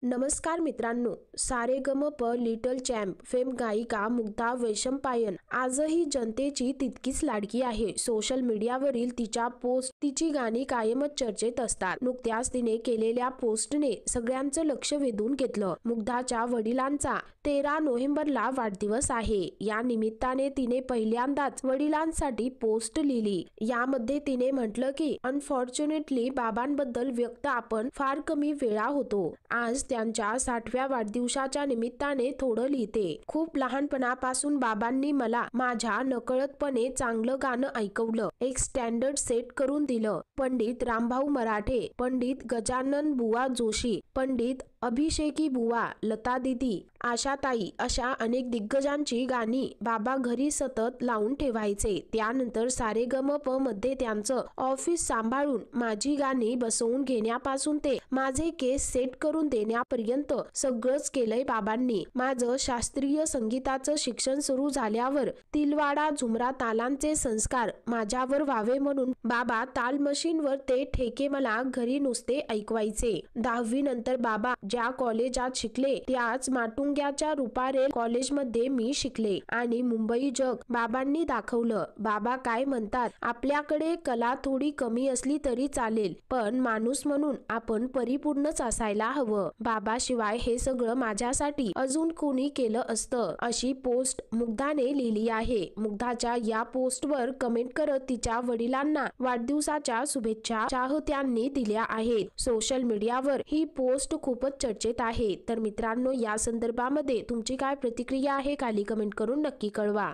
नमस्कार मित्रांनो, Sa Re Ga Ma Pa little champ fame गायिका मुग्धा वैशंपायन आजही जनतेची तितकीच लाडकी आहे। सोशल मीडियावरील तिच्या पोस्ट, तिची गाणी कायमच चर्चेत असतात। नुकत्याच तिने केलेल्या पोस्टने सगळ्यांचं लक्ष वेधून घेतलं। मुग्धाच्या वडिलांचा 13 नोव्हेंबरला वाढदिवस आहे। या निमित्ताने तिने पहिल्यांदाच वडिलांसाठी पोस्ट लिहिली। यामध्ये तिने म्हटलं की अनफॉर्च्युनेटली बाबांबद्दल व्यक्त आपण फार कमी वेळा होतो। आज त्यांच्या 60व्या वाढदिवसाच्या निमित्ताने थोडं लिहिते। खूप लहानपणापासून बाबांनी मला माझ्या नकळतपणे चांगलं गाणं ऐकवलं, एक स्टँडर्ड सेट करून दिलं। पंडित रामभाऊ मराठे, पंडित गजानन बुवा जोशी, पंडित अभिषेकी बुवा, लता दीदी, आशाताई अशा अनेक दिग्गजांची गाणी बाबा घरी सतत लावून ठेवायचे। त्यानंतर सारेगमप मध्ये त्यांचं ऑफिस सांभाळून माझी गाणी बसवून घेण्यापासून ते माझे केस सेट करून देण्यापर्यंत सगळंच केलंय बाबांनी। माझं शास्त्रीय संगीताचं शिक्षण सुरू झाल्यावर तिलवाडा झुमरा तालांचे संस्कार माझ्यावर व्हावे म्हणून बाबा ताल मशीनवर ते ठेके मला घरी नुसते ऐकवायचे। 10वी नंतर बाबा ज्या कॉलेजात शिकले त्याच माटुंग्याच्या रुपारेल कॉलेजमध्ये मी शिकले आणि मुंबई जग बाबांनी दाखवलं। बाबा काय म्हणतात, आपल्याकडे कला थोडी कमी असली तरी चालेल, पण माणूस म्हणून आपण परिपूर्णच असायला हवं। बाबाशिवाय हे सगळं माझ्यासाठी अजून कोणी केलं असतं, अशी पोस्ट मुग्धाने लिहिली आहे। मुग्धाच्या या पोस्टवर कमेंट करत तिच्या वडिलांना वाढदिवसाच्या शुभेच्छा चाहत्यांनी दिल्या आहेत। सोशल मीडियावर ही पोस्ट खूपच चर्चेत आहे। तर मित्रांनो, या संदर्भामध्ये तुमची काय प्रतिक्रिया आहे खाली कमेंट करून नक्की कळवा।